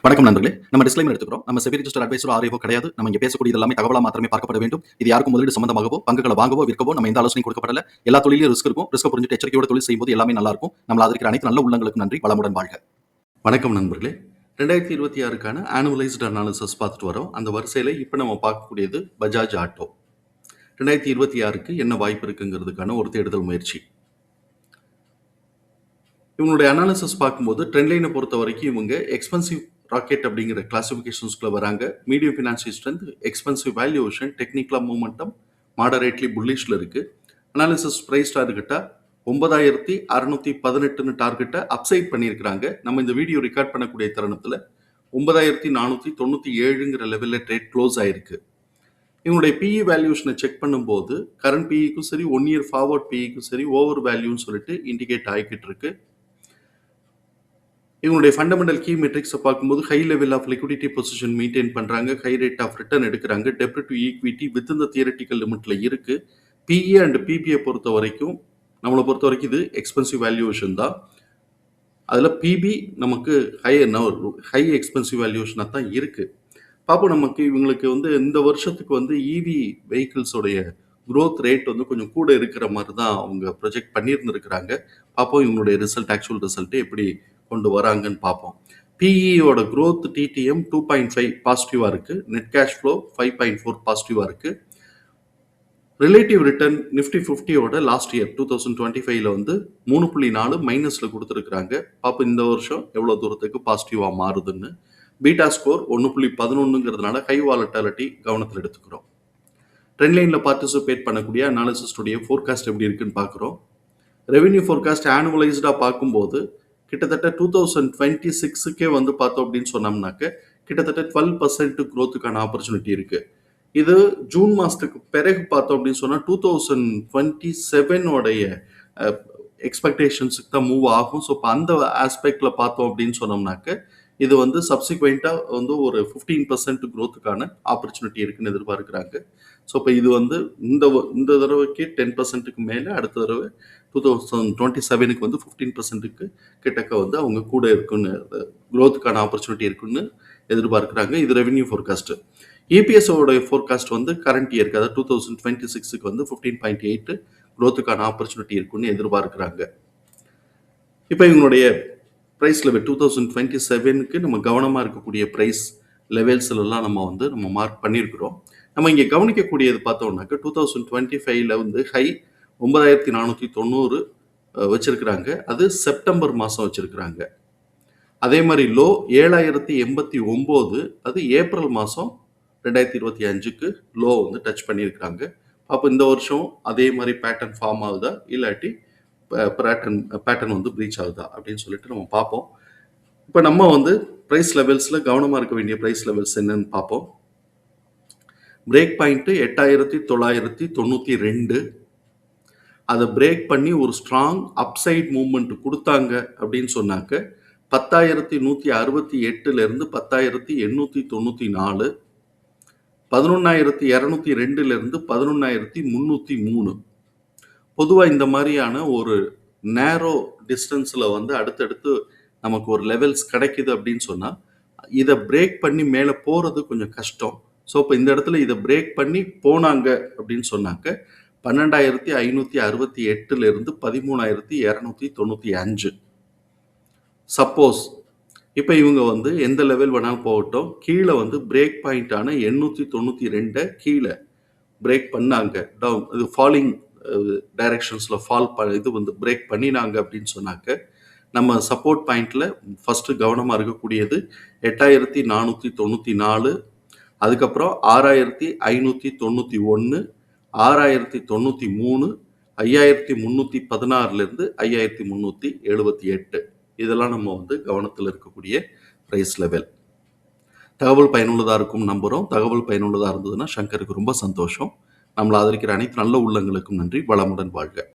வணக்கம் நண்பர்களே. நம்ம டிஸ்க்ளைமர் எடுத்துக்கிறோம். நம்ம செபி ரிஜிஸ்டர்ட் அட்வைசர் ஆர்ஐஓ கிடையாது. நம்ம இங்க பேசக்கூடியது எல்லாமே தகவலா மாத்திரமே பார்க்கப்பட வேண்டும். இது யாருக்கும் முதலீடு சம்பந்தமாகவோ, பங்குகளை வாங்கவோ, விற்கவோ நம்ம எந்த ஆலோசனையும் கொடுக்கப்படல. எல்லா தொழிலும் ரிஸ்க் இருக்கும். ரிஸ்க் புரிஞ்சுட்டு எச்சரிக்கையோட தொழில் செய்யும்போது எல்லாமே நல்லா இருக்கும். நம்மள ஆதரிக்கிற அனைத்து நல்ல உள்ளங்களுக்கும் நன்றி. வளமுடன் வாழ்க. வணக்கம் நண்பர்களே. 2026க்கான ஆனுவலைஸ்டு அனாலிசிஸ் பார்த்துட்டு வரோம். அந்த வரிசையில இப்ப நம்ம பார்க்கக்கூடியது பஜாஜ் ஆட்டோ. 2026க்கு என்ன வாய்ப்பு இருக்குங்கிறதுக்கான ஒரு தேடுதல் முயற்சி. இவங்களுடைய அனாலிசிஸ் பார்க்கும்போது ட்ரெண்ட் லைனை பொறுத்த வரைக்கும் இவங்க எக்ஸ்பென்சிவ் ராக்கெட் அப்படிங்கிற கிளாசிஃபிகேஷன்ஸ்குள்ள வராங்க. Medium financial strength, expensive valuation, டெக்னிக்கலா மூமெண்டம், மாடரேட்லி புல்லிஷ்ல இருக்கு. அனாலிசிஸ் பிரைஸ் டார்கெட்டா 9618 டார்கெட்டை அப்சைட் பண்ணியிருக்கிறாங்க. நம்ம இந்த வீடியோ ரெக்கார்ட் பண்ணக்கூடிய தருணத்தில் 9497ங்கிற லெவலில் ட்ரேட் க்ளோஸ் ஆயிருக்கு. இவங்களுடைய பிஇ வேல்யூஷனை செக் பண்ணும்போது கரண்ட் பிஇக்கும் சரி, 1 இயர் ஃபார்வர்ட் பிஇக்கும் சரி ஓவர் வேல்யூன்னு சொல்லிட்டு இண்டிகேட் ஆகிக்கிட்டு இருக்கு. இவங்களுடைய ஃபண்டமெண்டல் கீ மெட்ரிக்ஸை பார்க்கும்போது high level of liquidity position maintain பண்ணுறாங்க, ஹை ரேட் ஆஃப் ரிட்டர்ன் எடுக்கிறாங்க, டெப்ட் டு ஈக்விட்டி வித் இந்த தியரட்டிக்கல் லிமிட்டில் இருக்குது. பிஇ அண்ட் பிபிஐ பொறுத்த வரைக்கும் நம்மளை பொறுத்த வரைக்கும் இது எக்ஸ்பென்சிவ் வேல்யூவேஷன் தான். அதில் பிபி நமக்கு ஹை எக்ஸ்பென்சிவ் வேல்யூவேஷனாக தான் இருக்குது. பார்ப்போம். நமக்கு இவங்களுக்கு இந்த வருஷத்துக்கு இவி வெஹிக்கிள்ஸோடைய க்ரோத் ரேட் கொஞ்சம் கூட இருக்கிற மாதிரி தான் அவங்க ப்ரொஜெக்ட் பண்ணியிருந்துருக்கிறாங்க. பார்ப்போம் இவங்களுடைய ஆக்சுவல் ரிசல்ட்டு எப்படி கொண்டு வராங்கன்னு பார்ப்போம். பிஇயோட க்ரோத் டிடிஎம் 2.5 பாசிட்டிவாக இருக்குது. நெட் கேஷ் ஃப்ளோ 5.4 பாசிட்டிவாக இருக்குது. ரிலேட்டிவ் ரிட்டர்ன் நிஃப்டி 50யோட லாஸ்ட் இயர் 2025ல 3.4 மைனஸில் கொடுத்துருக்குறாங்க. பார்ப்போம் இந்த வருஷம் எவ்வளோ தூரத்துக்கு பாசிட்டிவாக மாறுதுன்னு. பீட்டா ஸ்கோர் 1.11ங்கிறதுனால ஹை வாலட்டாலிட்டி கவனத்தில் எடுத்துக்கிறோம். ட்ரெண்ட் லைனில் பார்ட்டிசிபேட் பண்ணக்கூடிய அனாலிசிஸ்டுடைய ஃபோர்காஸ்ட் எப்படி இருக்குன்னு பார்க்குறோம். ரெவென்யூ ஃபோர்காஸ்ட் ஆனுவலைஸ்டாக பார்க்கும்போது கிட்டத்தட்ட 2026க்கே பார்த்தோம் அப்படின்னு சொன்னோம்னாக்க கிட்டத்தட்ட 12% க்ரோத்துக்கான ஆப்பர்ச்சுனிட்டி இருக்கு. இது ஜூன் மாதத்துக்கு பிறகு பார்த்தோம் அப்படின்னு சொன்னால் 2027 எக்ஸ்பெக்டேஷன்ஸுக்கு தான் மூவ் ஆகும். ஸோ இப்போ அந்த ஆஸ்பெக்டில் பார்த்தோம் அப்படின்னு சொன்னோம்னாக்க இது சப்சிக்வெண்ட்டாக ஒரு 15% க்ரோத்துக்கான ஆப்பர்ச்சுனிட்டி இருக்குன்னு எதிர்பார்க்குறாங்க. ஸோ இப்போ இது இந்த தடவைக்கு 10%க்கு மேலே, அடுத்த தடவை 2027க்கு 15%க்கு கிட்டக்க அவங்க கூட இருக்குன்னு, க்ரோத்துக்கான ஆப்பர்ச்சுனிட்டி இருக்குன்னு எதிர்பார்க்குறாங்க. இது ரெவென்யூ ஃபோர்காஸ்ட்டு. இபிஎஸோட ஃபோர்காஸ்ட் கரண்ட் இயருக்கு, அதாவது 2026க்கு 15.8 க்ரோத்துக்கான ஆப்பர்ச்சுனிட்டி இருக்குன்னு எதிர்பார்க்குறாங்க. இப்போ இவங்களுடைய ப்ரைஸ் லெவல் 2027க்கு நம்ம கவனமாக இருக்கக்கூடிய ப்ரைஸ் லெவல்ஸ்லாம் நம்ம மார்க் பண்ணியிருக்கிறோம். நம்ம இங்கே கவனிக்கக்கூடியது பார்த்தோம்னாக்க 2025ல ஹை 9490 வச்சிருக்கிறாங்க. அது செப்டம்பர் மாதம் வச்சிருக்கிறாங்க. அதே மாதிரி லோ 7089, அது ஏப்ரல் மாதம் 2025க்கு லோ டச் பண்ணியிருக்கிறாங்க. அப்போ இந்த வருஷம் அதே மாதிரி பேட்டர்ன் ஃபார்ம் ஆகுதா, இல்லாட்டி பேட்டர்ன் ப்ரீச் ஆகுதா அப்படின்னு சொல்லிட்டு நம்ம பார்ப்போம். இப்போ நம்ம ப்ரைஸ் லெவல்ஸில் கவனமாக இருக்க வேண்டிய ப்ரைஸ் லெவல்ஸ் என்னன்னு பார்ப்போம். Break point 8992. அதை பிரேக் பண்ணி ஒரு ஸ்ட்ராங் அப்சைட் மூவ்மெண்ட் கொடுத்தாங்க அப்படின்னு சொன்னாக்க 10,168லேருந்து 10,894, 11,202லேருந்து 11,303. பொதுவாக இந்த மாதிரியான ஒரு நேரோ டிஸ்டன்ஸில் அடுத்தடுத்து நமக்கு ஒரு லெவல்ஸ் கிடைக்குது அப்படின்னு சொன்னால் இதை பிரேக் பண்ணி மேலே போகிறது கொஞ்சம் கஷ்டம். ஸோ இப்போ இந்த இடத்துல இதை பிரேக் பண்ணி போனாங்க அப்படின்னு சொன்னாக்க 12,568லேருந்து 13,295. சப்போஸ் இப்போ இவங்க எந்த லெவல் வேணாலும் போகட்டும், கீழே பிரேக் பாயிண்டான 892 கீழே பிரேக் பண்ணாங்க, டவுன் இது ஃபாலிங் டைரக்ஷன்ஸில் பிரேக் பண்ணினாங்க அப்படின்னு சொன்னாக்க நம்ம சப்போர்ட் பாயிண்டில் ஃபஸ்ட்டு கவனமாக இருக்கக்கூடியது 8494, அதுக்கப்புறம் 6591, 6093, 5316லேருந்து 5378. இதெல்லாம் நம்ம கவனத்தில் இருக்கக்கூடிய ப்ரைஸ் லெவல். தகவல் பயனுள்ளதாக இருக்கும் நம்புகிறோம். தகவல் பயனுள்ளதாக இருந்ததுன்னா சங்கருக்கு ரொம்ப சந்தோஷம். நம்மளை ஆதரிக்கிற அனைத்து நல்ல உள்ளங்களுக்கும் நன்றி. வளமுடன் வாழ்க.